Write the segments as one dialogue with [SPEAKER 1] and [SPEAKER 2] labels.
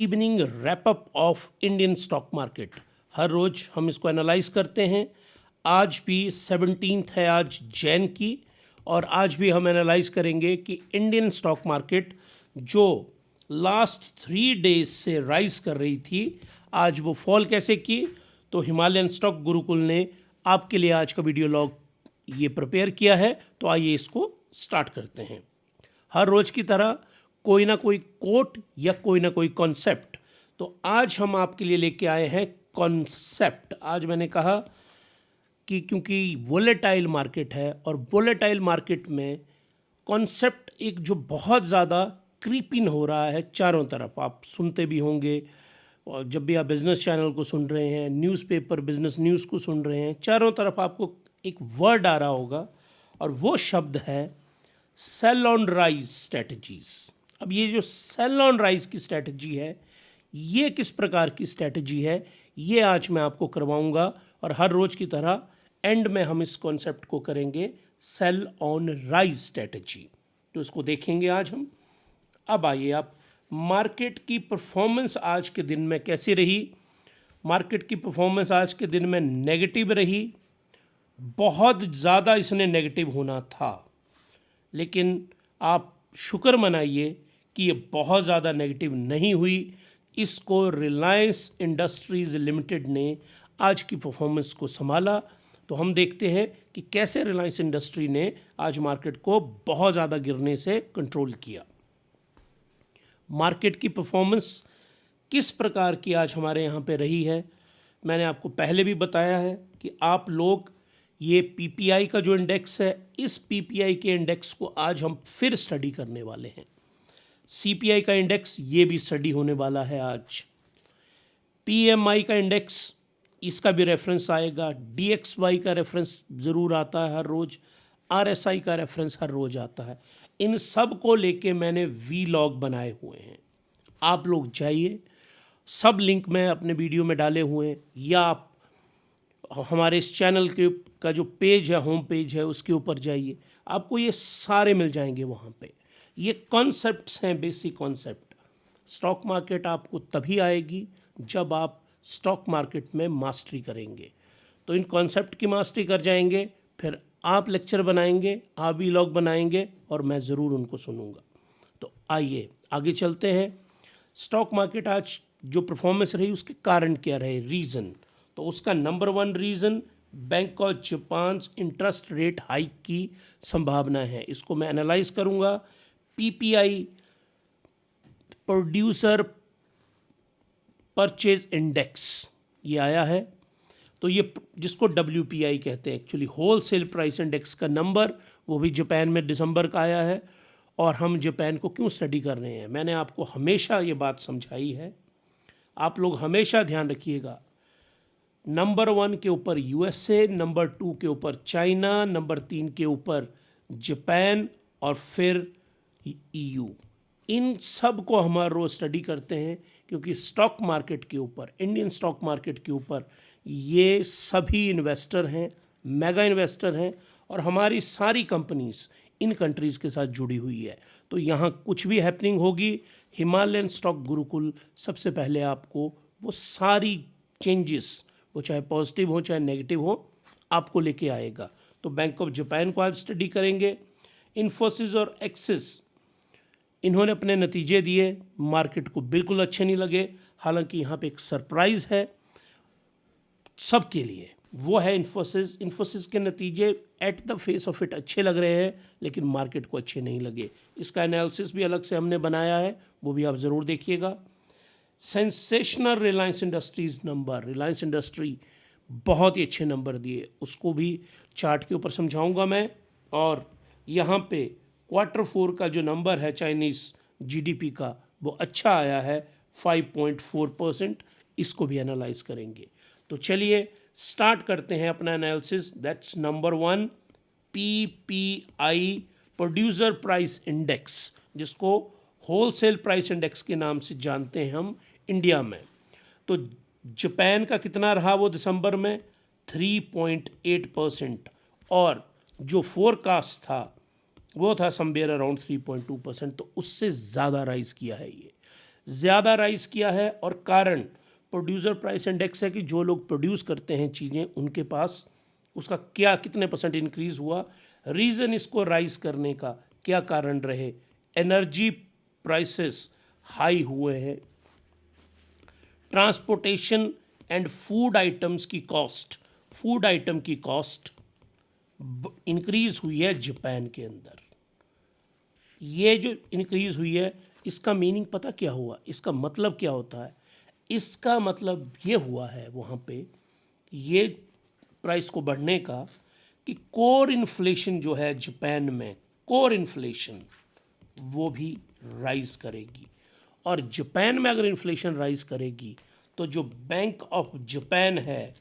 [SPEAKER 1] Evening wrap up of Indian stock market. हर रोज़ हम इसको एनालाइज करते हैं। आज भी 17 है आज जैन की, और आज भी हम एनालाइज करेंगे कि इंडियन स्टॉक मार्केट जो लास्ट 3 डेज से राइज कर रही थी, आज वो फॉल कैसे की। तो हिमालयन स्टॉक गुरुकुल ने आपके लिए आज का वीडियो लॉग ये प्रिपेयर किया है, तो आइए इसको स्टार्ट करते हैं। हर रोज़ की तरह कोई ना कोई कोट या कोई ना कोई कॉन्सेप्ट। तो आज हम आपके लिए लेके आए हैं कॉन्सेप्ट। आज मैंने कहा कि क्योंकि वोलेटाइल मार्केट है और वोलेटाइल मार्केट में कॉन्सेप्ट एक जो बहुत ज़्यादा क्रीपिन हो रहा है चारों तरफ, आप सुनते भी होंगे, और जब भी आप बिज़नेस चैनल को सुन रहे हैं, न्यूज़पेपर बिज़नेस न्यूज़ को सुन रहे हैं, चारों तरफ आपको एक वर्ड आ रहा होगा और वो शब्द है सेल ऑन राइज स्ट्रैटेजीज। अब ये जो सेल ऑन राइज की स्ट्रैटेजी है, ये किस प्रकार की स्ट्रैटेजी है, ये आज मैं आपको करवाऊंगा। और हर रोज़ की तरह एंड में हम इस कॉन्सेप्ट को करेंगे सेल ऑन राइज स्ट्रैटेजी, तो इसको देखेंगे आज हम। अब आइए आप, मार्केट की परफॉर्मेंस आज के दिन में कैसी रही। मार्केट की परफॉर्मेंस आज के दिन में नेगेटिव रही। बहुत ज़्यादा इसने नेगेटिव होना था, लेकिन आप शुक्र मनाइए कि ये बहुत ज़्यादा नेगेटिव नहीं हुई। इसको रिलायंस इंडस्ट्रीज़ लिमिटेड ने आज की परफॉर्मेंस को संभाला। तो हम देखते हैं कि कैसे रिलायंस इंडस्ट्री ने आज मार्केट को बहुत ज़्यादा गिरने से कंट्रोल किया। मार्केट की परफॉर्मेंस किस प्रकार की आज हमारे यहाँ पे रही है, मैंने आपको पहले भी बताया है कि आप लोग ये पीपीआई का जो इंडेक्स है, इस पीपीआई के इंडेक्स को आज हम फिर स्टडी करने वाले हैं। सीपीआई का इंडेक्स ये भी स्टडी होने वाला है आज। पीएमआई का इंडेक्स, इसका भी रेफरेंस आएगा। डीएक्सवाई का रेफरेंस ज़रूर आता है हर रोज़। आरएसआई का रेफरेंस हर रोज़ आता है। इन सब को लेके मैंने वी लॉग बनाए हुए हैं, आप लोग जाइए, सब लिंक मैं अपने वीडियो में डाले हुए हैं, या आप हमारे इस चैनल के का जो पेज है, होम पेज है, उसके ऊपर जाइए, आपको ये सारे मिल जाएंगे वहाँ पे। ये कॉन्सेप्ट्स हैं, बेसिक कॉन्सेप्ट। स्टॉक मार्केट आपको तभी आएगी जब आप स्टॉक मार्केट में मास्टरी करेंगे। तो इन कॉन्सेप्ट की मास्टरी कर जाएंगे, फिर आप लेक्चर बनाएंगे, आप व्लॉग बनाएंगे, और मैं ज़रूर उनको सुनूंगा। तो आइए आगे चलते हैं। स्टॉक मार्केट आज जो परफॉर्मेंस रही, उसके कारण क्या रहे, रीज़न। तो उसका number 1 reason bank of Japan interest rate hike की संभावना है। इसको मैं एनालाइज करूंगा। पीपीआई, प्रोड्यूसर परचेज इंडेक्स, ये आया है। तो ये जिसको WPI कहते हैं, actually wholesale price index का नंबर, वो भी जापान में दिसंबर का आया है। और हम जापान को क्यों स्टडी कर रहे हैं, मैंने आपको हमेशा ये बात समझाई है, आप लोग हमेशा ध्यान रखिएगा। नंबर 1 के ऊपर USA, नंबर 2 के ऊपर चाइना, नंबर 3 के ऊपर जापान, और फिर EU। इन सब को हम हर रोज़ स्टडी करते हैं, क्योंकि स्टॉक मार्केट के ऊपर, इंडियन स्टॉक मार्केट के ऊपर ये सभी इन्वेस्टर हैं, मेगा इन्वेस्टर हैं, और हमारी सारी कंपनीज इन कंट्रीज़ के साथ जुड़ी हुई है। तो यहाँ कुछ भी हैपनिंग होगी, हिमालयन स्टॉक गुरुकुल सबसे पहले आपको वो सारी चेंजेस, वो चाहे पॉजिटिव हो चाहे नेगेटिव हो, आपको लेके आएगा। तो बैंक ऑफ जापान को आज स्टडी करेंगे। इन्फोसिस और एक्सिस, इन्होंने अपने नतीजे दिए, मार्केट को बिल्कुल अच्छे नहीं लगे। हालांकि यहाँ पे एक सरप्राइज़ है सबके लिए, वो है इन्फोसिस। इन्फोसिस के नतीजे at the face of it अच्छे लग रहे हैं, लेकिन मार्केट को अच्छे नहीं लगे। इसका एनालिसिस भी अलग से हमने बनाया है, वो भी आप ज़रूर देखिएगा। Sensational Reliance industries number, Reliance industry बहुत ही अच्छे नंबर दिए, उसको भी चार्ट के ऊपर समझाऊंगा मैं। और यहाँ पे Q4 का जो नंबर है चाइनीज़ GDP का, वो अच्छा आया है 5.4%, इसको भी एनालाइज करेंगे। तो चलिए स्टार्ट करते हैं अपना analysis. That's number 1, PPI, producer price index, जिसको होलसेल प्राइस इंडेक्स के नाम से जानते हैं हम इंडिया में। तो जापान का कितना रहा वो दिसंबर में, 3.8%, और जो फोरकास्ट था वो था समवेयर अराउंड 3.2%, तो उससे ज़्यादा राइज किया है ये। ज़्यादा राइज किया है, और कारण प्रोड्यूसर प्राइस इंडेक्स है कि जो लोग प्रोड्यूस करते हैं चीज़ें उनके पास उसका क्या कितने परसेंट इंक्रीज़ हुआ। रीज़न इसको राइज करने का क्या कारण रहे, एनर्जी प्राइसेस हाई हुए हैं, ट्रांसपोर्टेशन एंड फूड आइटम्स की कॉस्ट, फूड आइटम की कॉस्ट इंक्रीज़ हुई है जापान के अंदर। ये जो इंक्रीज़ हुई है इसका मीनिंग पता क्या हुआ, इसका मतलब क्या होता है? इसका मतलब ये हुआ है वहाँ पे ये प्राइस को बढ़ने का कि कोर इन्फ्लेशन जो है जापान में, कोर इन्फ्लेशन वो भी राइज करेगी। और जापान में अगर इन्फ्लेशन राइज करेगी तो जो बैंक ऑफ जापान है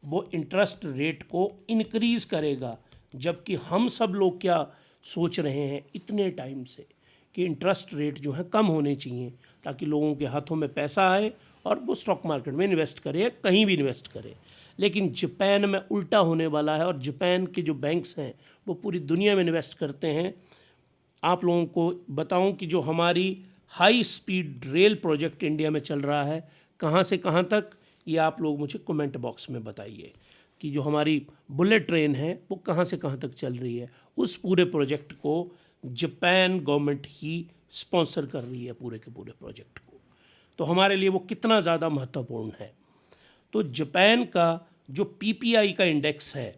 [SPEAKER 1] वो इंटरेस्ट रेट को इंक्रीज़ करेगा। जबकि हम सब लोग क्या सोच रहे हैं इतने टाइम से कि इंटरेस्ट रेट जो है कम होने चाहिए ताकि लोगों के हाथों में पैसा आए और वो स्टॉक मार्केट में इन्वेस्ट करे या कहीं भी इन्वेस्ट करे। लेकिन जापान में उल्टा होने वाला है, और जापान के जो बैंक्स हैं वो पूरी दुनिया में इन्वेस्ट करते हैं। आप लोगों को बताऊं कि जो हमारी high speed rail project India में चल रहा है कहाँ से कहाँ तक, ये आप लोग मुझे कमेंट बॉक्स में बताइए कि जो हमारी बुलेट ट्रेन है वो कहाँ से कहाँ तक चल रही है। उस पूरे प्रोजेक्ट को जापान गवर्नमेंट ही स्पॉन्सर कर रही है, पूरे के पूरे प्रोजेक्ट को। तो हमारे लिए वो कितना ज़्यादा महत्वपूर्ण है। तो जापान का जो पीपीआई का इंडेक्स है,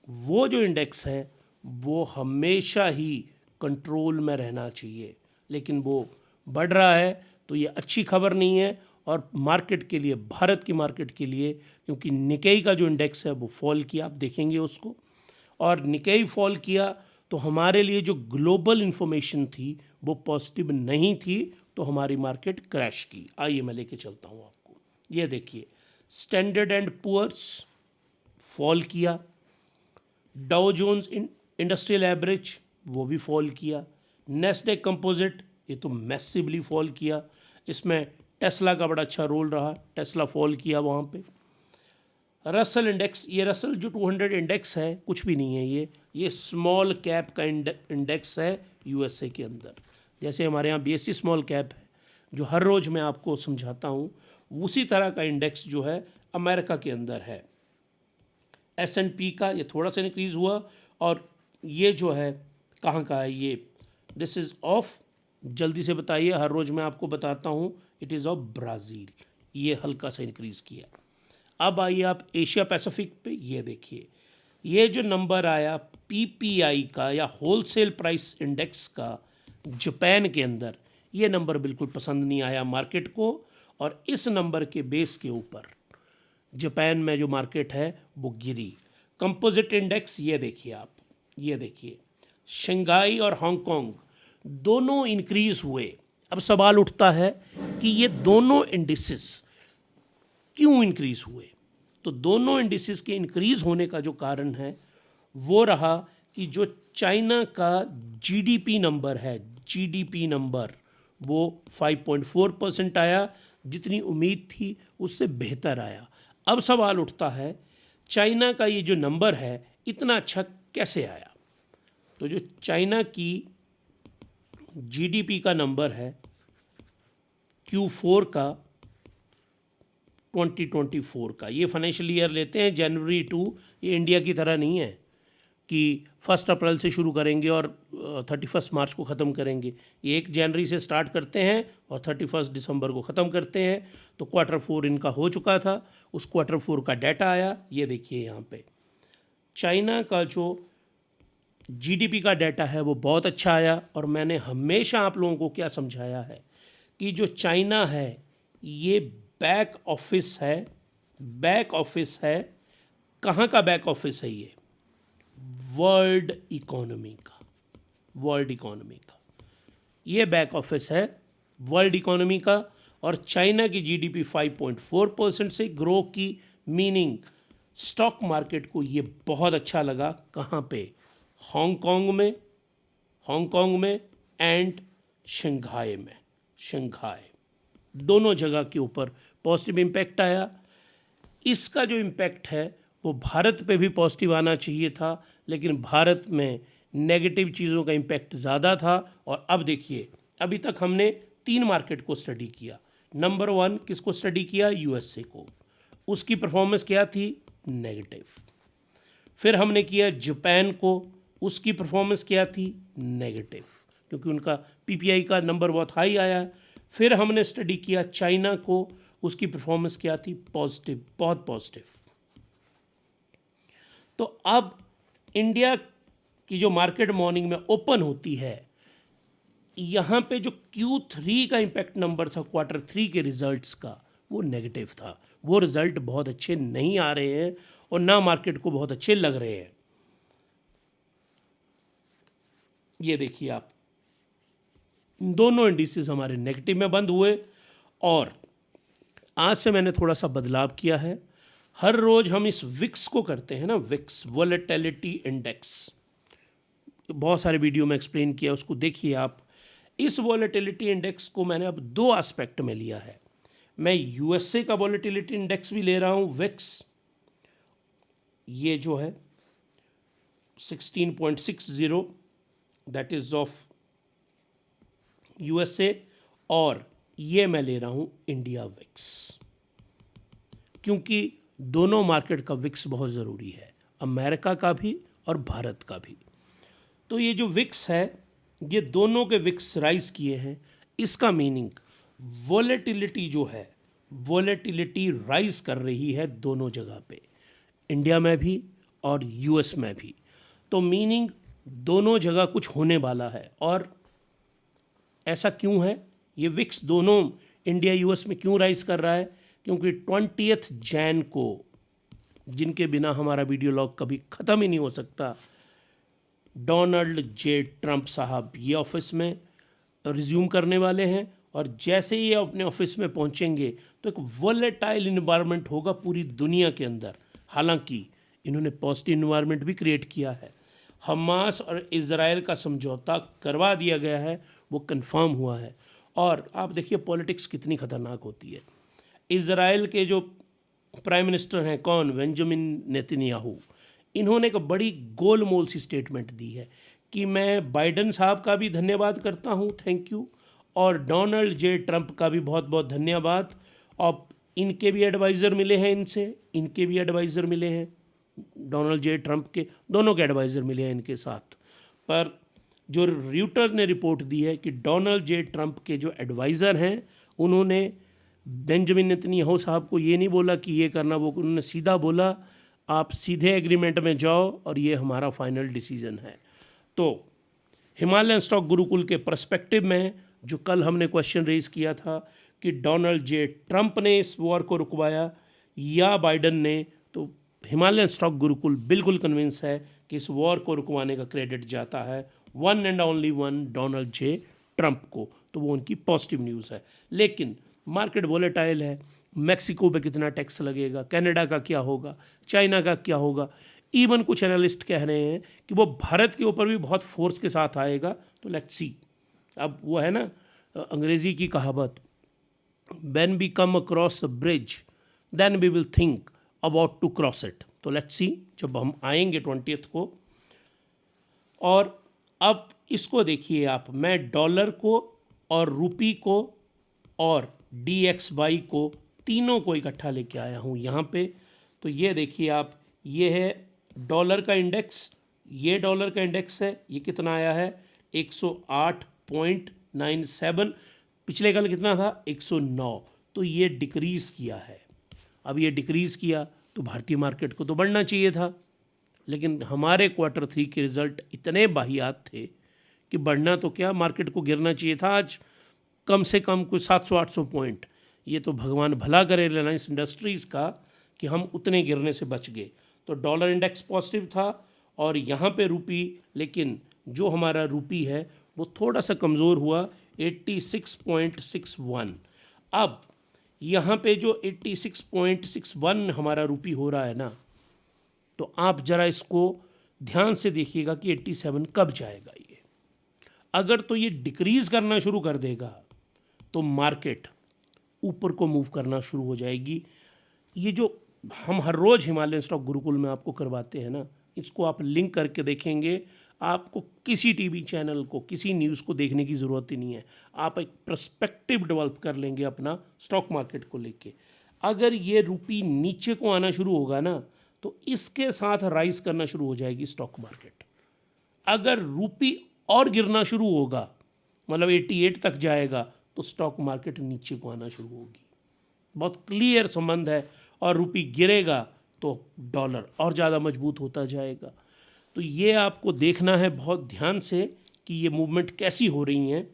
[SPEAKER 1] वो जो इंडेक्स है वो हमेशा ही कंट्रोल में रहना चाहिए, लेकिन वो बढ़ रहा है तो ये अच्छी खबर नहीं है। और मार्केट के लिए, भारत की मार्केट के लिए, क्योंकि निकेई का जो इंडेक्स है वो फॉल किया, आप देखेंगे उसको, और निकेई फॉल किया तो हमारे लिए जो ग्लोबल इन्फॉर्मेशन थी वो पॉजिटिव नहीं थी, तो हमारी मार्केट क्रैश की। आइए मैं लेके चलता हूँ आपको। ये देखिए, स्टैंडर्ड एंड पुअर्स फॉल किया, डाउ जोन्स इंडस्ट्रियल एवरेज वो भी फॉल किया, नेस्डैक कंपोजिट ये तो मैसिवली फॉल किया। इसमें टेस्ला का बड़ा अच्छा रोल रहा, टेस्ला फॉल किया वहाँ पे। रसल इंडेक्स, ये रसल जो 200 इंडेक्स है कुछ भी नहीं है, ये स्मॉल कैप का इंडेक्स है यूएसए के अंदर। जैसे हमारे यहाँ बीएससी स्मॉल कैप है जो हर रोज़ मैं आपको समझाता हूँ, उसी तरह का इंडेक्स जो है अमेरिका के अंदर है। S&P का ये थोड़ा सा इंक्रीज़ हुआ, और ये जो है कहाँ का है, ये दिस इज़ ऑफ, जल्दी से बताइए, हर रोज़ मैं आपको बताता हूँ, इट इज़ ऑफ ब्राज़ील, ये हल्का सा इंक्रीज़ किया। अब आइए आप एशिया पैसिफिक पे, ये देखिए ये जो नंबर आया पीपीआई का या होलसेल प्राइस इंडेक्स का जापान के अंदर, ये नंबर बिल्कुल पसंद नहीं आया मार्केट को, और इस नंबर के बेस के ऊपर जापान में जो मार्केट है वो गिरी। कंपोजिट इंडेक्स ये देखिए आप, ये देखिए शंघाई और हांगकांग दोनों इंक्रीज़ हुए। अब सवाल उठता है कि ये दोनों इंडिसेस क्यों इंक्रीज़ हुए। तो दोनों इंडिसेस के इंक्रीज़ होने का जो कारण है वो रहा कि जो चाइना का जीडीपी नंबर है, जीडीपी नंबर वो 5.4% आया, जितनी उम्मीद थी उससे बेहतर आया। अब सवाल उठता है चाइना का ये जो नंबर है इतना अच्छा कैसे आया। तो जो चाइना की जीडीपी का नंबर है Q4 का 2024 का, ये फाइनेंशियल ईयर लेते हैं जनवरी टू, ये इंडिया की तरह नहीं है कि 1 अप्रैल से शुरू करेंगे और 31 मार्च को ख़त्म करेंगे। ये 1 जनवरी से स्टार्ट करते हैं और 31 दिसंबर को ख़त्म करते हैं। तो Q4 इनका हो चुका था, उस Q4 का डाटा आया, ये देखिए यहाँ पे चाइना का जो जीडीपी का डाटा है वो बहुत अच्छा आया। और मैंने हमेशा आप लोगों को क्या समझाया है कि जो चाइना है ये बैक ऑफिस है, बैक ऑफिस है। कहाँ का बैक ऑफिस है ये? वर्ल्ड इकोनॉमी का, वर्ल्ड इकोनॉमी का ये बैक ऑफिस है वर्ल्ड इकोनॉमी का। और चाइना की जीडीपी 5.4% से ग्रो की, मीनिंग स्टॉक मार्केट को ये बहुत अच्छा लगा। कहाँ पे? हांगकांग में, हांगकांग में एंड शंघाई में, शंघाई दोनों जगह के ऊपर पॉजिटिव इम्पैक्ट आया। इसका जो इम्पैक्ट है वो भारत पे भी पॉजिटिव आना चाहिए था, लेकिन भारत में नेगेटिव चीज़ों का इम्पैक्ट ज़्यादा था। और अब देखिए, अभी तक हमने 3 मार्केट को स्टडी किया। नंबर 1 किसको स्टडी किया? यूएसए को। उसकी परफॉर्मेंस क्या थी? नेगेटिव। फिर हमने किया जापान को, उसकी परफॉर्मेंस क्या थी? नेगेटिव, क्योंकि उनका पीपीआई का नंबर बहुत हाई आया। फिर हमने स्टडी किया चाइना को, उसकी परफॉर्मेंस क्या थी? पॉजिटिव, बहुत पॉजिटिव। तो अब इंडिया की जो मार्केट मॉर्निंग में ओपन होती है, यहाँ पे जो Q3 का इम्पैक्ट नंबर था Q3 के रिजल्ट्स का, वो नेगेटिव था। वो रिजल्ट बहुत अच्छे नहीं आ रहे हैं और ना मार्केट को बहुत अच्छे लग रहे हैं। ये देखिए आप, दोनों इंडिसेस हमारे नेगेटिव में बंद हुए। और आज से मैंने थोड़ा सा बदलाव किया है। हर रोज हम इस विक्स को करते हैं ना, विक्स वोलेटिलिटी इंडेक्स, बहुत सारे वीडियो में एक्सप्लेन किया, उसको देखिए आप। इस वोलेटिलिटी इंडेक्स को मैंने अब 2 एस्पेक्ट में लिया है। मैं यूएसए का वोलेटिलिटी इंडेक्स भी ले रहा हूँ, विक्स, ये जो है 16.60, दैट इज ऑफ यूएसए, और ये मैं ले रहा हूँ इंडिया विक्स, क्योंकि दोनों मार्केट का विक्स बहुत ज़रूरी है, अमेरिका का भी और भारत का भी। तो ये जो विक्स है, ये दोनों के विक्स राइज किए हैं। इसका मीनिंग वोलेटिलिटी जो है, वोलेटिलिटी राइज कर रही है दोनों जगह पे, इंडिया में भी और यूएस में भी। तो मीनिंग दोनों जगह कुछ होने वाला है। और ऐसा क्यों है? ये विक्स दोनों इंडिया यूएस में क्यों राइज कर रहा है? क्योंकि 20 जैन को, जिनके बिना हमारा वीडियो लॉग कभी ख़त्म ही नहीं हो सकता, डोनाल्ड जे ट्रंप साहब ये ऑफिस में रिज्यूम करने वाले हैं। और जैसे ही ये अपने ऑफिस में पहुंचेंगे तो एक वोलेटाइल इन्वायरमेंट होगा पूरी दुनिया के अंदर। हालांकि इन्होंने पॉजिटिव इन्वायरमेंट भी क्रिएट किया है। हमास और इजराइल का समझौता करवा दिया गया है, वो कंफर्म हुआ है। और आप देखिए पॉलिटिक्स कितनी खतरनाक होती है। इजराइल के जो प्राइम मिनिस्टर हैं, कौन? Benjamin Netanyahu. इन्होंने एक बड़ी गोलमोल सी स्टेटमेंट दी है कि मैं बाइडन साहब का भी धन्यवाद करता हूँ, थैंक यू, और डोनाल्ड जे ट्रंप का भी बहुत बहुत धन्यवाद। और इनके भी एडवाइज़र मिले हैं, इनके भी एडवाइज़र मिले हैं, डोनाल्ड जे ट्रंप के दोनों के एडवाइज़र मिले हैं इनके साथ। पर जो रॉयटर्स ने रिपोर्ट दी है कि डोनाल्ड जे ट्रंप के जो एडवाइज़र हैं, उन्होंने बेंजामिन नेतन्याहू साहब को ये नहीं बोला कि ये करना वो, उन्होंने सीधा बोला आप सीधे एग्रीमेंट में जाओ और ये हमारा फाइनल डिसीजन है। तो हिमालयन स्टॉक गुरुकुल के पर्सपेक्टिव में जो कल हमने क्वेश्चन रेज किया था कि डोनाल्ड जे ट्रंप ने इस वॉर को रुकवाया या बाइडन ने, तो हिमालयन स्टॉक गुरुकुल बिल्कुल कन्विंस है कि इस वॉर को रुकवाने का क्रेडिट जाता है one and only one Donald J Trump को। तो वो उनकी पॉजिटिव न्यूज़ है। लेकिन मार्केट वोलेटाइल है, मैक्सिको पे कितना टैक्स लगेगा, कनाडा का क्या होगा, चाइना का क्या होगा। इवन कुछ एनालिस्ट कह रहे हैं कि वो भारत के ऊपर भी बहुत फोर्स के साथ आएगा। तो लेट्स सी। अब वो है ना अंग्रेज़ी की कहावत, when we come across a bridge then we will think about to cross it. तो लेट्स सी, जब हम आएंगे 20 को। और अब इसको देखिए आप, मैं डॉलर को और रुपी को और DXY को, तीनों को इकट्ठा लेके आया हूँ यहाँ पे। तो ये देखिए आप, ये है डॉलर का इंडेक्स, ये डॉलर का इंडेक्स है, ये कितना आया है? 108.97। पिछले कल कितना था? 109। तो ये डिक्रीज़ किया है। अब ये डिक्रीज़ किया तो भारतीय मार्केट को तो बढ़ना चाहिए था, लेकिन हमारे Q3 के रिज़ल्ट इतने बाहियात थे कि बढ़ना तो क्या, मार्केट को गिरना चाहिए था आज कम से कम कुछ 700-800 पॉइंट। ये तो भगवान भला करे रिलायंस इंडस्ट्रीज़ का कि हम उतने गिरने से बच गए। तो डॉलर इंडेक्स पॉजिटिव था और यहाँ पे रुपी, लेकिन जो हमारा रुपी है वो थोड़ा सा कमज़ोर हुआ, 86.61। अब यहाँ पे जो 86.61 हमारा रुपी हो रहा है ना, तो आप ज़रा इसको ध्यान से देखिएगा कि 87 कब जाएगा ये। अगर तो ये डिक्रीज़ करना शुरू कर देगा तो मार्केट ऊपर को मूव करना शुरू हो जाएगी। ये जो हम हर रोज़ हिमालयन स्टॉक गुरुकुल में आपको करवाते हैं ना, इसको आप लिंक करके देखेंगे, आपको किसी टीवी चैनल को, किसी न्यूज़ को देखने की ज़रूरत ही नहीं है। आप एक पर्सपेक्टिव डेवलप कर लेंगे अपना स्टॉक मार्केट को लेके। अगर ये रुपी नीचे को आना शुरू होगा ना, तो इसके साथ राइज करना शुरू हो जाएगी स्टॉक मार्केट। अगर रुपी और गिरना शुरू होगा, मतलब 88 तक जाएगा, तो स्टॉक मार्केट नीचे को आना शुरू होगी। बहुत क्लियर संबंध है। और रुपी गिरेगा तो डॉलर और ज़्यादा मजबूत होता जाएगा। तो ये आपको देखना है बहुत ध्यान से कि ये मूवमेंट कैसी हो रही हैं।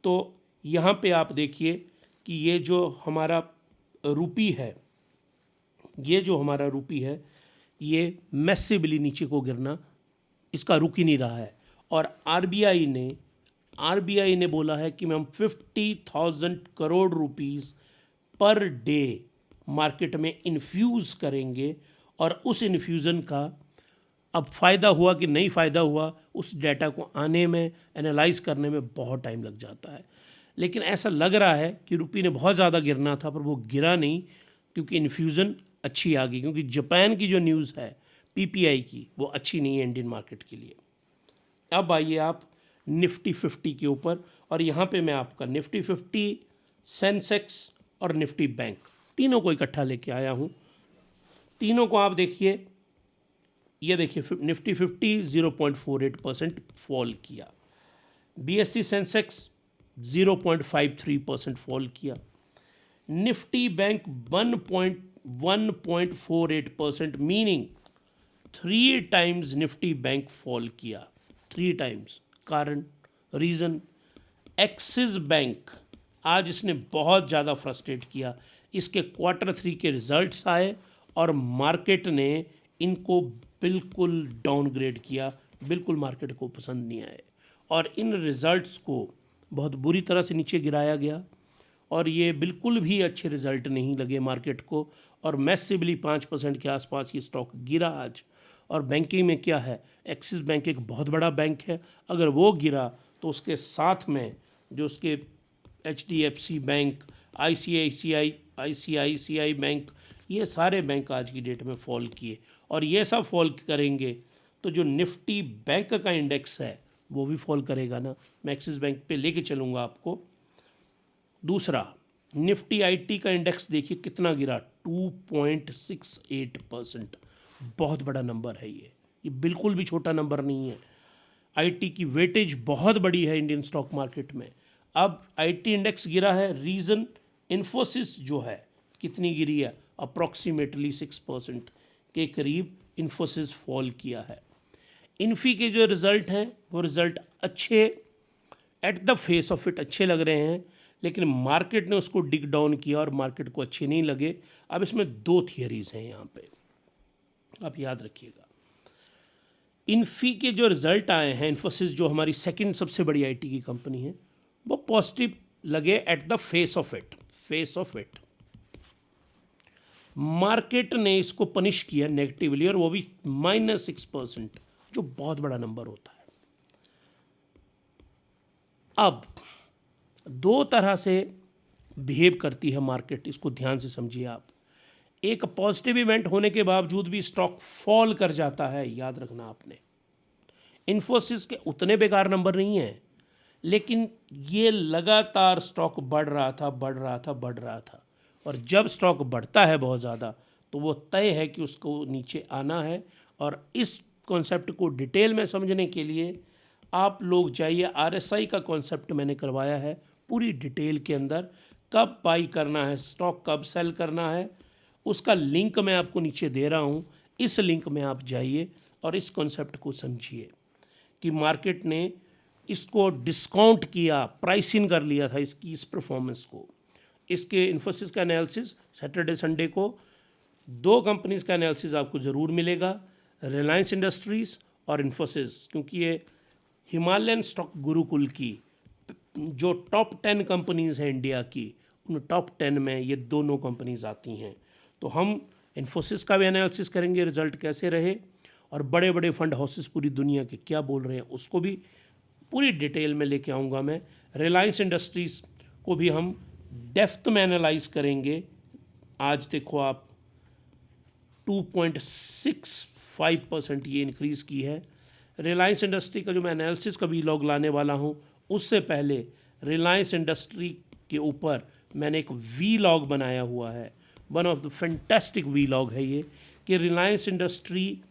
[SPEAKER 1] तो यहाँ पे आप देखिए कि ये जो हमारा रुपी है, ये मैसिवली नीचे को गिरना इसका रुक ही नहीं रहा है। और आरबीआई ने बोला है कि हम 50,000 crore rupees per day market में इन्फ्यूज़ करेंगे। और उस इन्फ्यूज़न का अब फ़ायदा हुआ कि नहीं फ़ायदा हुआ, उस डाटा को आने में, एनालाइज करने में बहुत टाइम लग जाता है। लेकिन ऐसा लग रहा है कि रुपये ने बहुत ज़्यादा गिरना था, पर वो गिरा नहीं, क्योंकि इन्फ्यूज़न अच्छी आ गई। क्योंकि जापान की जो न्यूज़ है पीपीआई की, वो अच्छी नहीं है इंडियन मार्केट के लिए। अब आइए आप निफ्टी 50 के ऊपर, और यहाँ पे मैं आपका निफ्टी 50, सेंसेक्स और निफ्टी बैंक तीनों को इकट्ठा लेके आया हूँ। तीनों को आप देखिए, ये देखिए निफ्टी 50 0.48% फॉल किया, बीएससी सेंसेक्स 0.53% फॉल किया, Nifty bank 1.48%, meaning 3 times Nifty bank fall किया, 3 टाइम्स। कारण, रीज़न, एक्सिस बैंक आज इसने बहुत ज़्यादा फ्रस्ट्रेट किया। इसके Q3 के रिजल्ट्स आए और मार्केट ने इनको बिल्कुल डाउनग्रेड किया, बिल्कुल मार्केट को पसंद नहीं आए, और इन रिज़ल्ट्स को बहुत बुरी तरह से नीचे गिराया गया। और ये बिल्कुल भी अच्छे रिज़ल्ट नहीं लगे मार्केट को, और मैसिवली 5% के आसपास ये स्टॉक गिरा आज। और बैंकिंग में क्या है, एक्सिस बैंक एक बहुत बड़ा बैंक है, अगर वो गिरा तो उसके साथ में जो उसके HDFC बैंक, ICICI बैंक, ये सारे बैंक आज की डेट में फॉल किए। और ये सब फॉल करेंगे तो जो निफ्टी बैंक का इंडेक्स है वो भी फॉल करेगा ना। मैं एक्सिस बैंक पे लेके चलूँगा आपको। दूसरा, निफ्टी आईटी का इंडेक्स देखिए कितना गिरा, 2.68%। बहुत बड़ा नंबर है ये बिल्कुल भी छोटा नंबर नहीं है। आईटी की वेटेज बहुत बड़ी है इंडियन स्टॉक मार्केट में। अब आईटी इंडेक्स गिरा है, रीज़न, इन्फोसिस जो है कितनी गिरी है, अप्रॉक्सीमेटली 6% के करीब इन्फोसिस फॉल किया है। इन्फी के जो रिज़ल्ट हैं वो रिज़ल्ट अच्छे, at the face of it अच्छे लग रहे हैं, लेकिन मार्केट ने उसको डिग डाउन किया और मार्केट को अच्छे नहीं लगे। अब इसमें 2 थियरीज़ हैं यहाँ पे, आप याद रखिएगा। इन्फी के जो रिज़ल्ट आए हैं, इन्फोसिस जो हमारी सेकंड सबसे बड़ी आईटी की कंपनी है, वो पॉजिटिव लगे at the face of it. Market ने इसको पनिश किया नेगेटिवली, और वो भी -6%, जो बहुत बड़ा नंबर होता है। अब 2 तरह से बिहेव करती है मार्केट, इसको ध्यान से समझिए आप। एक, पॉजिटिव इवेंट होने के बावजूद भी स्टॉक फॉल कर जाता है, याद रखना आपने। इन्फोसिस के उतने बेकार नंबर नहीं हैं, लेकिन ये लगातार स्टॉक बढ़ रहा था, और जब स्टॉक बढ़ता है बहुत ज़्यादा तो वो तय है कि उसको नीचे आना है। और इस कॉन्सेप्ट को डिटेल में समझने के लिए आप लोग जाइए, RSI का कॉन्सेप्ट मैंने करवाया है पूरी डिटेल के अंदर, कब बाई करना है स्टॉक, कब सेल करना है, उसका लिंक मैं आपको नीचे दे रहा हूँ। इस लिंक में आप जाइए और इस कॉन्सेप्ट को समझिए कि मार्केट ने इसको डिस्काउंट किया, प्राइस इन कर लिया था इसकी इस परफॉर्मेंस को। इसके इन्फोसिस का एनालिसिस सैटरडे संडे को 2 कंपनीज़ का एनालिसिस आपको ज़रूर मिलेगा, रिलायंस इंडस्ट्रीज़ और इन्फोसिस, क्योंकि ये हिमालयन स्टॉक गुरुकुल की जो टॉप 10 कंपनीज़ हैं इंडिया की, उन टॉप 10 में ये दोनों कंपनीज़ आती हैं। तो हम इन्फोसिस का भी एनालिसिस करेंगे, रिजल्ट कैसे रहे, और बड़े बड़े फंड हाउसेस पूरी दुनिया के क्या बोल रहे हैं उसको भी पूरी डिटेल में लेके आऊँगा मैं। रिलायंस इंडस्ट्रीज़ को भी हम डेप्थ में एनालाइज करेंगे। आज देखो आप 2.65% ये इंक्रीज़ की है। रिलायंस इंडस्ट्री का जो मैं एनालिसिस का वीलॉग लाने वाला हूँ, उससे पहले रिलायंस इंडस्ट्री के ऊपर मैंने एक वीलॉग बनाया हुआ है। One of the fantastic vlog है ये, कि रिलायंस इंडस्ट्री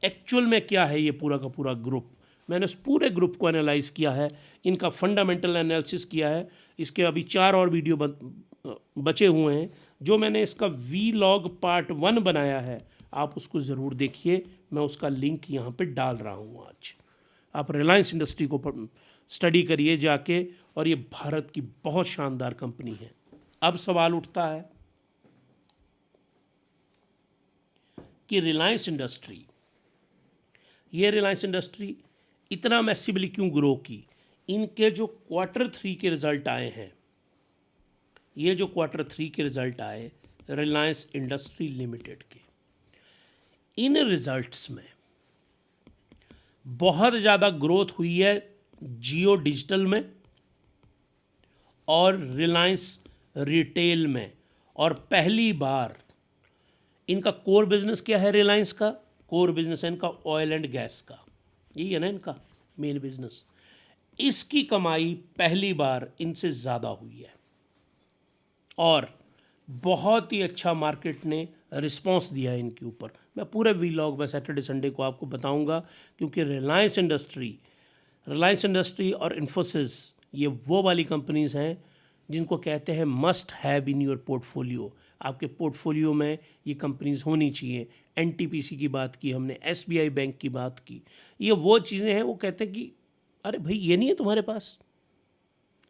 [SPEAKER 1] एक्चुअल में क्या है। ये पूरा का पूरा ग्रुप, मैंने उस पूरे ग्रुप को एनालाइज किया है, इनका फंडामेंटल एनालिसिस किया है। इसके अभी 4 और वीडियो बचे हुए हैं, जो मैंने इसका वीलॉग पार्ट 1 बनाया है, आप उसको ज़रूर देखिए। मैं उसका लिंक यहाँ पे डाल रहा हूँ आज। आप रिलायंस इंडस्ट्री को स्टडी करिए जाके, और ये भारत की बहुत शानदार कंपनी है। अब सवाल उठता है कि रिलायंस इंडस्ट्री इतना मैसिवली क्यों ग्रो की। इनके जो Q3 के रिजल्ट आए हैं, ये जो Q3 के रिजल्ट आए रिलायंस इंडस्ट्री लिमिटेड के, इन रिजल्ट्स में बहुत ज़्यादा ग्रोथ हुई है जियो डिजिटल में और रिलायंस रिटेल में। और पहली बार इनका कोर बिजनेस क्या है, रिलायंस का कोर बिजनेस है इनका ऑयल एंड गैस का, यही है ना इनका मेन बिजनेस। इसकी कमाई पहली बार इनसे ज़्यादा हुई है, और बहुत ही अच्छा मार्केट ने रिस्पांस दिया है इनके ऊपर। मैं पूरे वीलॉग में सैटरडे संडे को आपको बताऊंगा, क्योंकि रिलायंस इंडस्ट्री और इन्फोसिस ये वो वाली कंपनीज हैं जिनको कहते हैं must have in your portfolio. आपके पोर्टफोलियो में ये कंपनीज होनी चाहिए। एनटीपीसी की बात की हमने, एसबीआई बैंक की बात की, ये वो चीज़ें हैं। वो कहते हैं कि अरे भाई ये नहीं है तुम्हारे पास,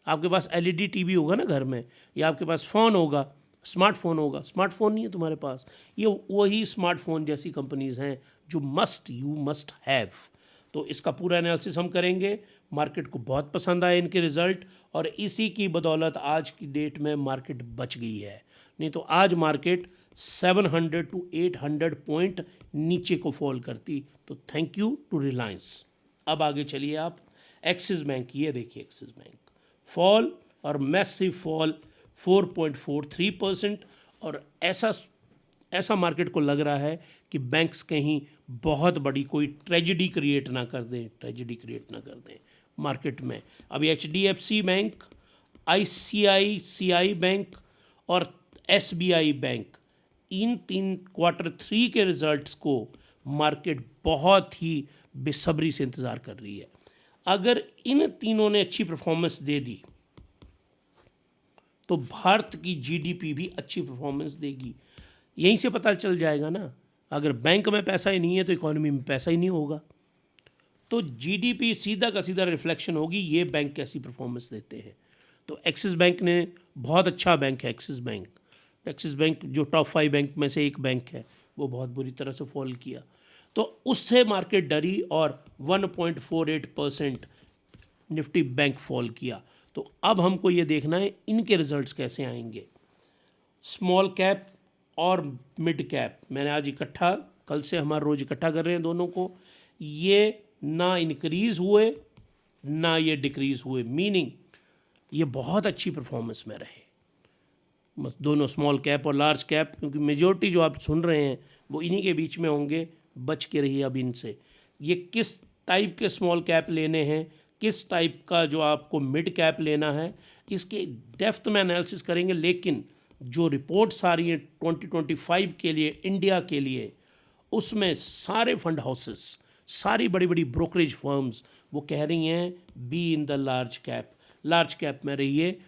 [SPEAKER 1] आपके पास एलईडी टीवी होगा ना घर में, या आपके पास फ़ोन होगा, स्मार्टफोन होगा, स्मार्टफोन नहीं है तुम्हारे पास। ये वही स्मार्टफोन जैसी कंपनीज हैं जो यू मस्ट हैव। तो इसका पूरा एनालिसिस हम करेंगे। मार्केट को बहुत पसंद आए इनके रिज़ल्ट, और इसी की बदौलत आज की डेट में मार्केट बच गई है, नहीं तो आज मार्केट 700 to 800 पॉइंट नीचे को फॉल करती। तो थैंक यू टू रिलायंस। अब आगे चलिए आप, एक्सिस बैंक, ये देखिए एक्सिस बैंक फॉल, और मैसिव फॉल 4.43%। और ऐसा मार्केट को लग रहा है कि बैंक्स कहीं बहुत बड़ी कोई ट्रेजेडी क्रिएट ना कर दें मार्केट में। अभी एचडीएफसी बैंक, आईसीआईसीआई बैंक और एसबीआई बैंक, इन 3 Q3 के रिजल्ट्स को मार्केट बहुत ही बेसब्री से इंतज़ार कर रही है। अगर इन तीनों ने अच्छी परफॉर्मेंस दे दी तो भारत की जीडीपी भी अच्छी परफॉर्मेंस देगी। यहीं से पता चल जाएगा ना, अगर बैंक में पैसा ही नहीं है तो इकोनॉमी में पैसा ही नहीं होगा। तो जीडीपी सीधा का सीधा रिफ्लेक्शन होगी ये बैंक कैसी परफॉर्मेंस देते हैं। तो एक्सिस बैंक ने बहुत अच्छा बैंक है। एक्सिस बैंक जो टॉप 5 बैंक में से एक बैंक है, वो बहुत बुरी तरह से फॉल किया, तो उससे मार्केट डरी और 1.48% निफ्टी बैंक फॉल किया। तो अब हमको ये देखना है इनके रिजल्ट्स कैसे आएंगे। स्मॉल कैप और मिड कैप मैंने आज इकट्ठा, कल से हमारा रोज़ इकट्ठा कर रहे हैं दोनों को। ये ना इंक्रीज़ हुए ना ये डिक्रीज़ हुए, मीनिंग ये बहुत अच्छी परफॉर्मेंस में रहे दोनों स्मॉल कैप और लार्ज कैप, क्योंकि मेजॉरिटी जो आप सुन रहे हैं वो इन्हीं के बीच में होंगे। बच के रहिए अब इनसे। ये किस टाइप के स्मॉल कैप लेने हैं, किस टाइप का जो आपको मिड कैप लेना है, इसके डेप्थ में एनालिसिस करेंगे। लेकिन जो रिपोर्ट्स आ रही हैं 2025 के लिए इंडिया के लिए, उसमें सारे फंड हाउसेस, सारी बड़ी बड़ी ब्रोकरेज फर्म्स वो कह रही हैं be in the large cap में रहिए।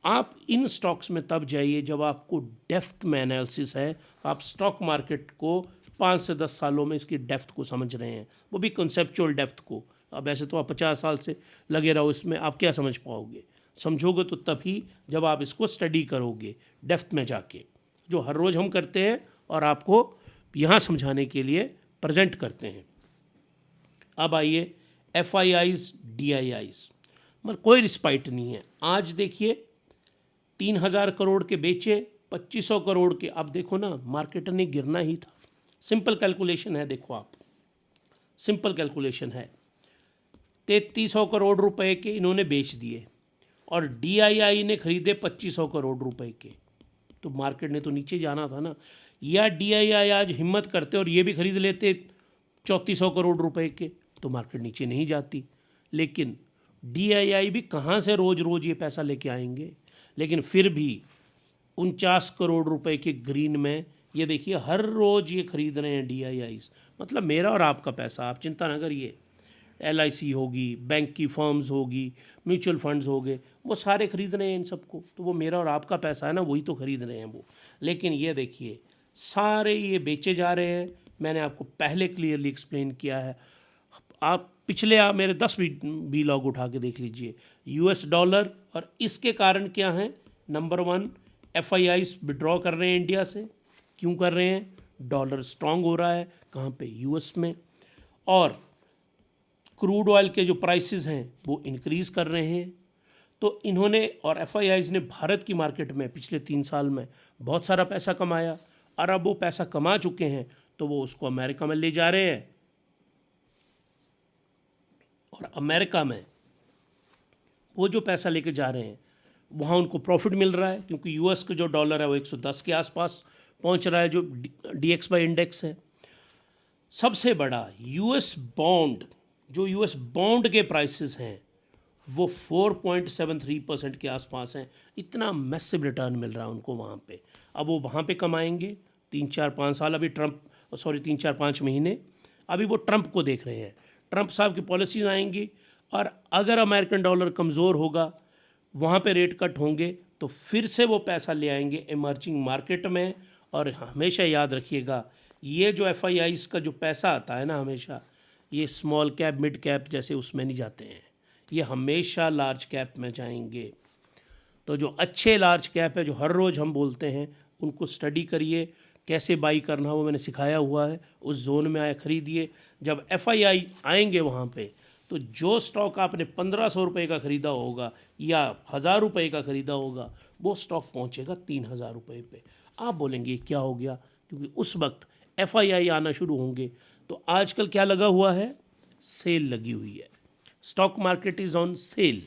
[SPEAKER 1] आप इन स्टॉक्स में तब जाइए जब आपको डेप्थ में एनालिसिस है, आप स्टॉक मार्केट को 5 से 10 सालों में इसकी डेप्थ को समझ रहे हैं, वो भी कंसेप्चुअल डेप्थ को। अब ऐसे तो आप 50 साल से लगे रहो इसमें, आप क्या समझ पाओगे? समझोगे तो तभी जब आप इसको स्टडी करोगे डेप्थ में जाके, जो हर रोज़ हम करते हैं और आपको यहाँ समझाने के लिए प्रेजेंट करते हैं। अब आइए FIIs DIIs, मगर कोई रिस्पाइट नहीं है। आज देखिए 3000 करोड़ के बेचे, 2500 करोड़ के। अब देखो ना, मार्केट ने गिरना ही था। सिंपल कैलकुलेशन है, देखो आप, सिंपल कैलकुलेशन है। 3300 करोड़ रुपए के इन्होंने बेच दिए और DII ने खरीदे 2500 करोड़ रुपए के, तो मार्केट ने तो नीचे जाना था ना। या DII आज हिम्मत करते और ये भी खरीद लेते 3400 करोड़ रुपए के, तो मार्केट नीचे नहीं जाती। लेकिन DII भी कहाँ से रोज़ रोज़ ये पैसा लेके आएंगे, लेकिन फिर भी 49 करोड़ रुपए के ग्रीन में ये देखिए हर रोज़ ये खरीद रहे हैं DIIs। मतलब मेरा और आपका पैसा, आप चिंता ना करिए। LIC होगी, बैंक की फर्म्स होगी, म्यूचुअल फंड्स हो गए, वो सारे खरीद रहे हैं इन सबको, तो वो मेरा और आपका पैसा है ना, वही तो खरीद रहे हैं वो। लेकिन ये देखिए सारे ये बेचे जा रहे हैं। मैंने आपको पहले क्लियरली एक्सप्लेन किया है। आप पिछले आप मेरे 10 भी लॉग उठा के देख लीजिए। US डॉलर, और इसके कारण क्या है, नंबर 1 FIIs विड्रॉ कर रहे हैं इंडिया से। क्यों कर रहे हैं? डॉलर स्ट्रांग हो रहा है, कहाँ पे? US में। और क्रूड ऑयल के जो प्राइसेस हैं वो इंक्रीज़ कर रहे हैं। तो इन्होंने और FIIs ने भारत की मार्केट में पिछले 3 साल में बहुत सारा पैसा कमाया, और अब वो पैसा कमा चुके हैं तो वो उसको अमेरिका में ले जा रहे हैं, और अमेरिका में वो जो पैसा लेके जा रहे हैं वहाँ उनको प्रॉफिट मिल रहा है, क्योंकि US का जो डॉलर है वो 110 के आसपास पहुँच रहा है, जो DXY इंडेक्स है। सबसे बड़ा US बॉन्ड, जो US बॉन्ड के प्राइसेस हैं वो 4.73% के आसपास हैं। इतना मैसिव रिटर्न मिल रहा है उनको वहाँ पे। अब वो वहाँ पे कमाएंगे 3-4-5 साल, अभी 3-4-5 महीने अभी वो ट्रंप को देख रहे हैं। ट्रंप साहब की पॉलिसीज़ आएंगी, और अगर अमेरिकन डॉलर कमज़ोर होगा, वहाँ पे रेट कट होंगे, तो फिर से वो पैसा ले आएंगे इमर्जिंग मार्केट में। और हमेशा याद रखिएगा, ये जो FIIs का जो पैसा आता है ना, हमेशा ये स्मॉल कैप मिड कैप जैसे उसमें नहीं जाते हैं, ये हमेशा लार्ज कैप में जाएंगे। तो जो अच्छे लार्ज कैप है, जो हर रोज़ हम बोलते हैं, उनको स्टडी करिए, कैसे बाई करना वो मैंने सिखाया हुआ है। उस जोन में आए खरीदिए। जब FII आएंगे वहाँ पे, तो जो स्टॉक आपने 1500 रुपये का ख़रीदा होगा या 1000 रुपये का ख़रीदा होगा, वो स्टॉक पहुँचेगा 3000 रुपये पे। आप बोलेंगे क्या हो गया? क्योंकि उस वक्त FII आना शुरू होंगे। तो आजकल क्या लगा हुआ है? सेल लगी हुई है। Stock market is on sale.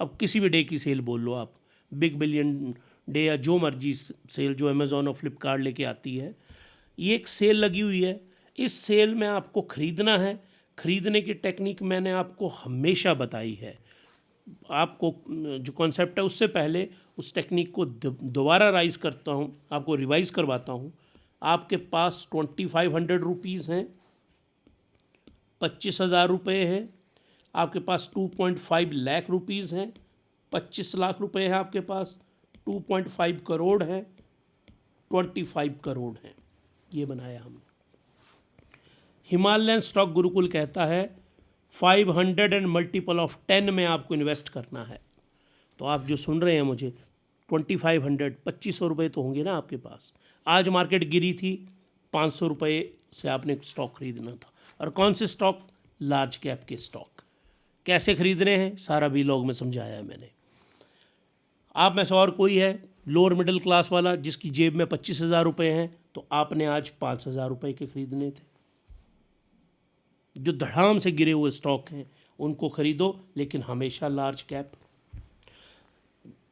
[SPEAKER 1] अब किसी भी डे की सेल बोल लो आप, बिग बिलियन डे या जो मर्जी सेल जो अमेज़ॉन और फ्लिपकार्ट लेके आती है, ये एक सेल लगी हुई है। इस सेल में आपको ख़रीदना है। ख़रीदने की टेक्निक मैंने आपको हमेशा बताई है। आपको जो कॉन्सेप्ट है, उससे पहले उस टेक्निक को दोबारा राइज़ करता हूँ, आपको रिवाइज़ करवाता हूँ। आपके पास 2500 रुपीज़ हैं, 25,000 रुपये हैं, आपके पास 2.5 लाख रुपीज़ हैं, 25 लाख रुपए हैं आपके पास, 2.5 करोड़ है, 25 करोड़ हैं। ये बनाया हमने। हिमालयन स्टॉक गुरुकुल कहता है 500 एंड मल्टीपल ऑफ 10 में आपको इन्वेस्ट करना है। तो आप जो सुन रहे हैं मुझे, 2500 2500 रुपये तो होंगे ना आपके पास। आज मार्केट गिरी थी, 500 रुपये से आपने स्टॉक खरीदना था। और कौन से स्टॉक? लार्ज कैप के स्टॉक। कैसे खरीदने हैं सारा वीलॉग में समझाया है मैंने। आप में से और कोई है लोअर मिडिल क्लास वाला जिसकी जेब में 25,000 रुपये हैं, तो आपने आज 5,000 रुपये के खरीदने थे। जो धड़ाम से गिरे हुए स्टॉक हैं उनको खरीदो, लेकिन हमेशा लार्ज कैप।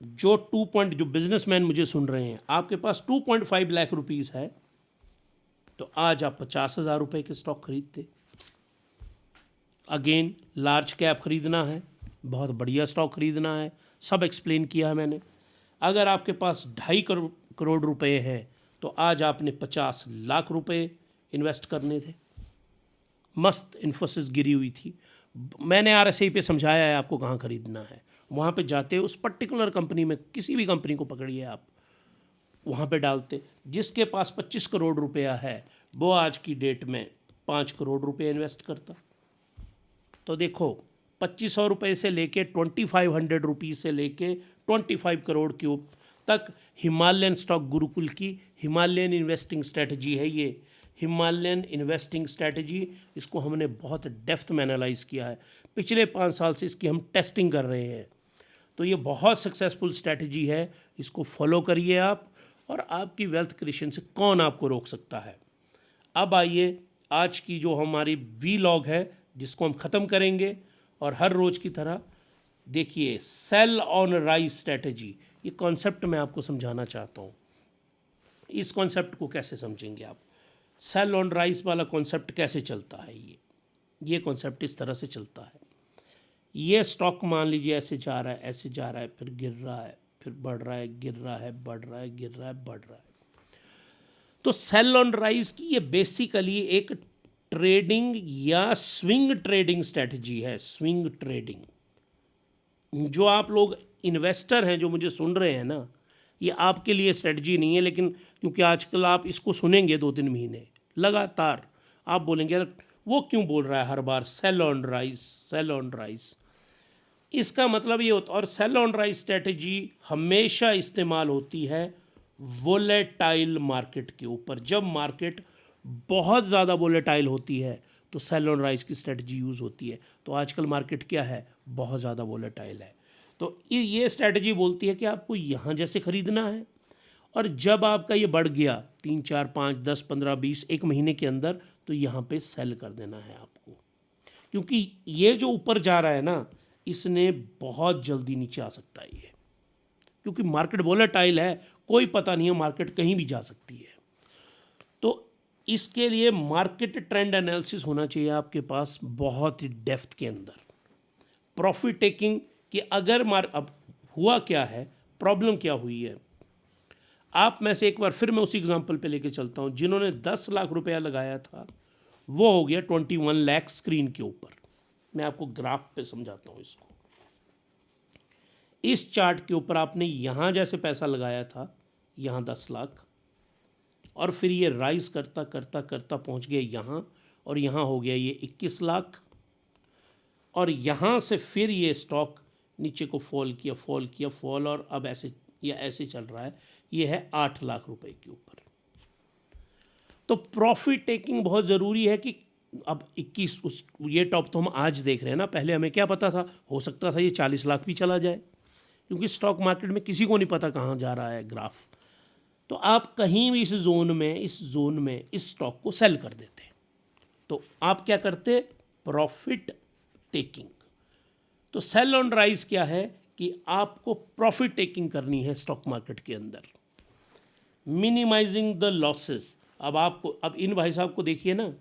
[SPEAKER 1] जो जो बिजनेसमैन मुझे सुन रहे हैं, आपके पास 2.5 लाख रुपीज़ है, तो आज आप 50,000 रुपये के स्टॉक खरीदते। अगेन लार्ज कैप खरीदना है, बहुत बढ़िया स्टॉक खरीदना है, सब एक्सप्लेन किया है मैंने। अगर आपके पास 2.5 करोड़ रुपए हैं, तो आज आपने 50 लाख रुपए इन्वेस्ट करने थे। मस्त इन्फोसिस गिरी हुई थी, मैंने RSI पे समझाया है आपको कहाँ खरीदना है। वहाँ पे जाते उस पर्टिकुलर कंपनी में, किसी भी कंपनी को पकड़िए आप, वहाँ पे डालते। जिसके पास 25 करोड़ रुपया है वो आज की डेट में 5 करोड़ रुपये इन्वेस्ट करता। तो देखो 2500 रुपये से लेके 2500 रुपीज़ से लेके 25 करोड़ के तक हिमालयन स्टॉक गुरुकुल की हिमालयन इन्वेस्टिंग स्ट्रेटजी है। ये हिमालयन इन्वेस्टिंग स्ट्रेटजी, इसको हमने बहुत डेप्थ में एनालाइज किया है। पिछले 5 साल से इसकी हम टेस्टिंग कर रहे हैं। तो ये बहुत सक्सेसफुल स्ट्रेटजी है, इसको फॉलो करिए आप, और आपकी वेल्थ क्रिएशन से कौन आपको रोक सकता है। अब आइए आज की जो हमारी वीलॉग है, जिसको हम ख़त्म करेंगे, और हर रोज़ की तरह देखिए सेल ऑन राइज स्ट्रेटजी, ये कॉन्सेप्ट मैं आपको समझाना चाहता हूँ। इस कॉन्सेप्ट को कैसे समझेंगे आप? सेल ऑन राइज वाला कॉन्सेप्ट कैसे चलता है ये? ये कॉन्सेप्ट इस तरह से चलता है। ये स्टॉक मान लीजिए ऐसे जा रहा है, ऐसे जा रहा है, फिर गिर रहा है, फिर बढ़ रहा है, गिर रहा है, बढ़ रहा है, गिर रहा है, बढ़ रहा है। तो सेल ऑन राइज की ये बेसिकली एक ट्रेडिंग या स्विंग ट्रेडिंग स्ट्रेटजी है। स्विंग ट्रेडिंग, जो आप लोग इन्वेस्टर हैं जो मुझे सुन रहे हैं ना, ये आपके लिए स्ट्रेटजी नहीं है, लेकिन क्योंकि आजकल आप इसको सुनेंगे 2-3 महीने लगातार, आप बोलेंगे यार वो क्यों बोल रहा है हर बार sell on rise, sell on rise. इसका मतलब ये होता, और सेल ऑन राइज स्ट्रेटजी हमेशा इस्तेमाल होती है वोलेटाइल मार्केट के ऊपर। जब मार्केट बहुत ज़्यादा वोलेटाइल होती है तो सेल ऑन राइज की स्ट्रेटजी यूज़ होती है। तो आजकल मार्केट क्या है, बहुत ज़्यादा वोलेटाइल है, तो ये स्ट्रेटजी बोलती है कि आपको यहाँ जैसे ख़रीदना है, और जब आपका ये बढ़ गया 3, 4, 5, 10, 15, 20 एक महीने के अंदर, तो यहाँ पे सेल कर देना है आपको, क्योंकि ये जो ऊपर जा रहा है ना, इसने बहुत जल्दी नीचे आ सकता है ये, क्योंकि मार्केट वोलेटाइल है, कोई पता नहीं है, मार्केट कहीं भी जा सकती है। तो इसके लिए मार्केट ट्रेंड एनालिसिस होना चाहिए आपके पास बहुत ही डेप्थ के अंदर। प्रॉफिट टेकिंग कि अगर अब हुआ क्या है, प्रॉब्लम क्या हुई है, आप में से एक बार फिर मैं उसी एग्जांपल पे लेके चलता हूँ। जिन्होंने 10 लाख रुपया लगाया था वो हो गया 21 लाख स्क्रीन के ऊपर। मैं आपको ग्राफ पे समझाता हूँ इसको। इस चार्ट के ऊपर आपने यहाँ जैसे पैसा लगाया था, यहाँ 10 लाख, और फिर ये राइज करता करता करता पहुँच गया यहाँ, और यहाँ हो गया ये 21 लाख, और यहाँ से फिर ये स्टॉक नीचे को फॉल किया, फॉल किया, फॉल, और अब ऐसे या ऐसे चल रहा है, ये है 8 लाख रुपए के ऊपर। तो प्रॉफिट टेकिंग बहुत ज़रूरी है कि अब 21 ये टॉप तो हम आज देख रहे हैं ना, पहले हमें क्या पता था, हो सकता था ये 40 लाख भी चला जाए, क्योंकि स्टॉक मार्केट में किसी को नहीं पता कहाँ जा रहा है ग्राफ। तो आप कहीं भी इस जोन में इस स्टॉक को सेल कर देते, तो आप क्या करते, प्रॉफिट टेकिंग। तो सेल ऑन राइज क्या है कि आपको प्रॉफिट टेकिंग करनी है स्टॉक मार्केट के अंदर, मिनिमाइजिंग द लॉसेस। अब इन भाई साहब को देखिए ना,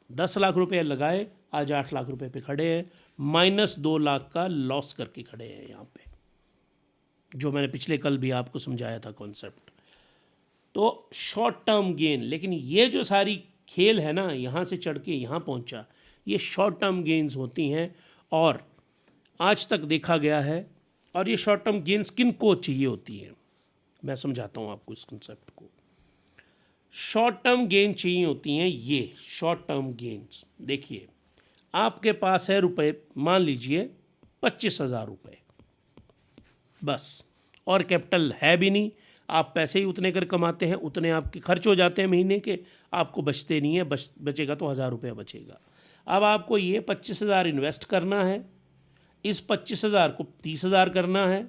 [SPEAKER 1] 10 लाख रुपए लगाए, आज 8 लाख रुपए पे खड़े हैं, -2 लाख का लॉस करके खड़े हैं यहाँ पे, जो मैंने पिछले कल भी आपको समझाया था कॉन्सेप्ट। तो शॉर्ट टर्म गेन, लेकिन ये जो सारी खेल है ना, यहाँ से चढ़ के यहाँ पहुँचा, ये शॉर्ट टर्म गेन्स होती हैं, और आज तक देखा गया है। और ये शॉर्ट टर्म गेन्स किन को चाहिए होती है, मैं समझाता हूँ आपको इस कंसेप्ट को। शॉर्ट टर्म गेन चाहिए होती हैं ये शॉर्ट टर्म गेन्स। देखिए, आपके पास है रुपए, मान लीजिए 25,000 रुपये बस, और कैपिटल है भी नहीं, आप पैसे ही उतने कर कमाते हैं, उतने आपके खर्च हो जाते हैं महीने के, आपको बचते नहीं है, बचेगा तो 1,000 रुपया बचेगा। अब आपको ये 25,000 इन्वेस्ट करना है, इस 25,000 को 30,000 करना है,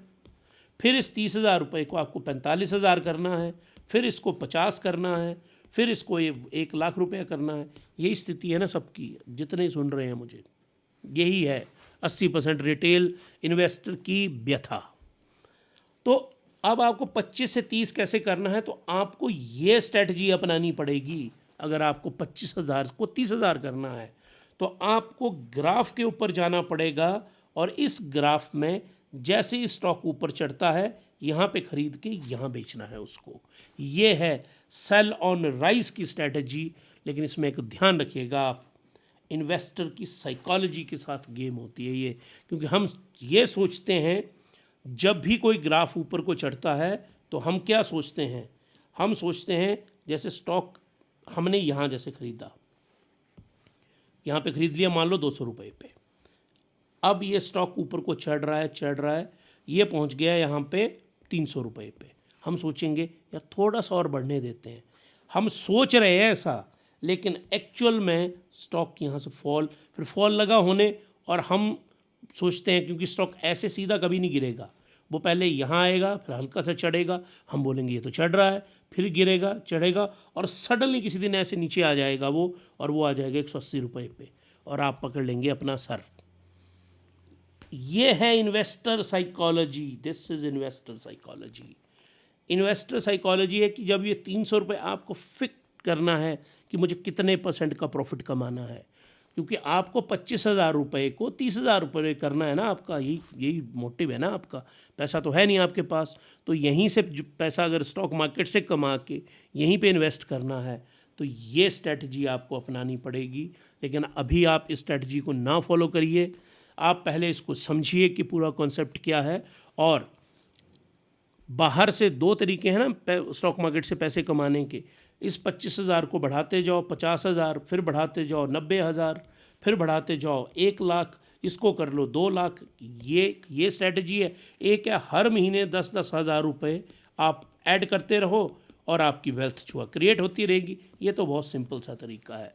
[SPEAKER 1] फिर इस 30,000 रुपये को आपको 45,000 करना है, फिर इसको 50 करना है, फिर इसको 1 लाख रुपया करना है। यही स्थिति है ना सबकी, जितने सुन रहे हैं मुझे, यही है 80% रिटेल इन्वेस्टर की व्यथा। तो अब आपको 25 से 30 कैसे करना है, तो आपको ये स्ट्रेटजी अपनानी पड़ेगी। अगर आपको 25,000 को 30,000 करना है, तो आपको ग्राफ के ऊपर जाना पड़ेगा, और इस ग्राफ में जैसे ही स्टॉक ऊपर चढ़ता है, यहाँ पे खरीद के यहाँ बेचना है उसको। ये है सेल ऑन राइज की स्ट्रेटजी। लेकिन इसमें एक ध्यान रखिएगा आप, इन्वेस्टर की साइकोलॉजी के साथ गेम होती है ये, क्योंकि हम ये सोचते हैं जब भी कोई ग्राफ ऊपर को चढ़ता है तो हम क्या सोचते हैं, हम सोचते हैं जैसे स्टॉक हमने यहाँ जैसे ख़रीदा, यहाँ पे ख़रीद लिया मान लो 200 रुपये पे, अब ये स्टॉक ऊपर को चढ़ रहा है, ये पहुँच गया यहाँ पे 300 रुपये पे। हम सोचेंगे यार थोड़ा सा और बढ़ने देते हैं, हम सोच रहे हैं ऐसा, लेकिन एक्चुअल में स्टॉक यहाँ से फिर फॉल लगा होने, और हम सोचते हैं क्योंकि स्टॉक ऐसे सीधा कभी नहीं गिरेगा, वो पहले यहाँ आएगा, फिर हल्का सा चढ़ेगा, हम बोलेंगे ये तो चढ़ रहा है, फिर गिरेगा, चढ़ेगा, और सडनली किसी दिन ऐसे नीचे आ जाएगा वो, और वो आ जाएगा 180 रुपये पे, और आप पकड़ लेंगे अपना सर। ये है investor psychology, this is investor psychology. Investor psychology है कि जब ये 300 रुपये आपको फिक्स करना है कि मुझे कितने % का प्रॉफिट कमाना है, क्योंकि आपको 25,000 रुपये को 30,000 रुपये करना है ना, आपका यही मोटिव है ना आपका। पैसा तो है नहीं आपके पास, तो यहीं से जो पैसा अगर स्टॉक मार्केट से कमा के यहीं पे इन्वेस्ट करना है तो ये स्ट्रेटजी आपको अपनानी पड़ेगी। लेकिन अभी आप इस स्ट्रेटजी को ना फॉलो करिए, आप पहले इसको समझिए कि पूरा कॉन्सेप्ट क्या है। और बाहर से 2 तरीके हैं ना स्टॉक मार्केट से पैसे कमाने के। इस 25,000 को बढ़ाते जाओ 50,000, फिर बढ़ाते जाओ 90,000, फिर बढ़ाते जाओ 1 लाख, इसको कर लो 2 लाख। ये स्ट्रेटजी है। एक है हर महीने 10-10 हज़ार रुपये आप ऐड करते रहो और आपकी वेल्थ जो क्रिएट होती रहेगी। ये तो बहुत सिंपल सा तरीका है।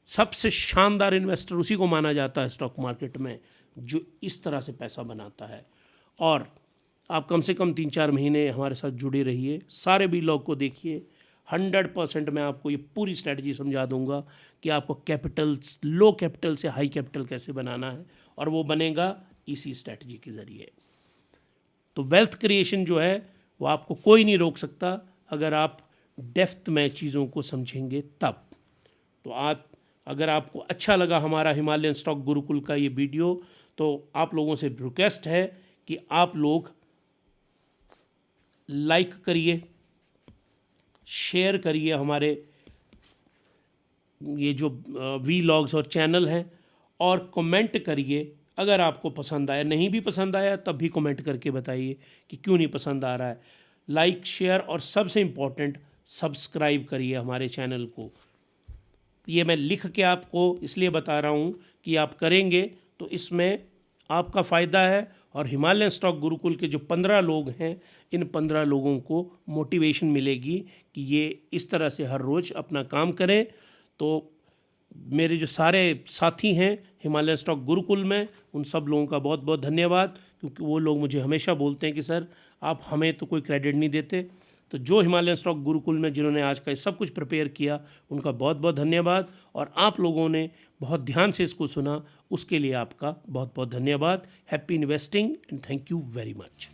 [SPEAKER 1] सबसे शानदार इन्वेस्टर उसी को माना जाता है स्टॉक मार्केट में जो इस तरह से पैसा बनाता है। और आप कम से कम 3-4 महीने हमारे साथ जुड़े रहिए, सारे व्लॉग को देखिए। 100% मैं आपको ये पूरी स्ट्रेटजी समझा दूंगा कि आपको लो कैपिटल से हाई कैपिटल कैसे बनाना है, और वो बनेगा इसी स्ट्रेटजी के ज़रिए। तो वेल्थ क्रिएशन जो है वो आपको कोई नहीं रोक सकता अगर आप डेप्थ में चीज़ों को समझेंगे तब। तो अगर आपको अच्छा लगा हमारा हिमालयन स्टॉक गुरुकुल का ये वीडियो, तो आप लोगों से रिक्वेस्ट है कि आप लोग लाइक करिए, शेयर करिए हमारे ये जो व्लॉग्स और चैनल हैं, और कमेंट करिए अगर आपको पसंद आया। नहीं भी पसंद आया तब भी कमेंट करके बताइए कि क्यों नहीं पसंद आ रहा है। लाइक, शेयर और सबसे इम्पोर्टेंट सब्सक्राइब करिए हमारे चैनल को। ये मैं लिख के आपको इसलिए बता रहा हूँ कि आप करेंगे तो इसमें आपका फ़ायदा है, और हिमालयन स्टॉक गुरुकुल के जो 15 लोग हैं, इन 15 लोगों को मोटिवेशन मिलेगी कि ये इस तरह से हर रोज़ अपना काम करें। तो मेरे जो सारे साथी हैं हिमालयन स्टॉक गुरुकुल में, उन सब लोगों का बहुत बहुत धन्यवाद, क्योंकि वो लोग मुझे हमेशा बोलते हैं कि सर आप हमें तो कोई क्रेडिट नहीं देते। तो जो हिमालयन स्टॉक गुरुकुल में जिन्होंने आज का सब कुछ प्रिपेयर किया, उनका बहुत बहुत धन्यवाद। और आप लोगों ने बहुत ध्यान से इसको सुना, उसके लिए आपका बहुत बहुत धन्यवाद। Happy investing and thank you very much.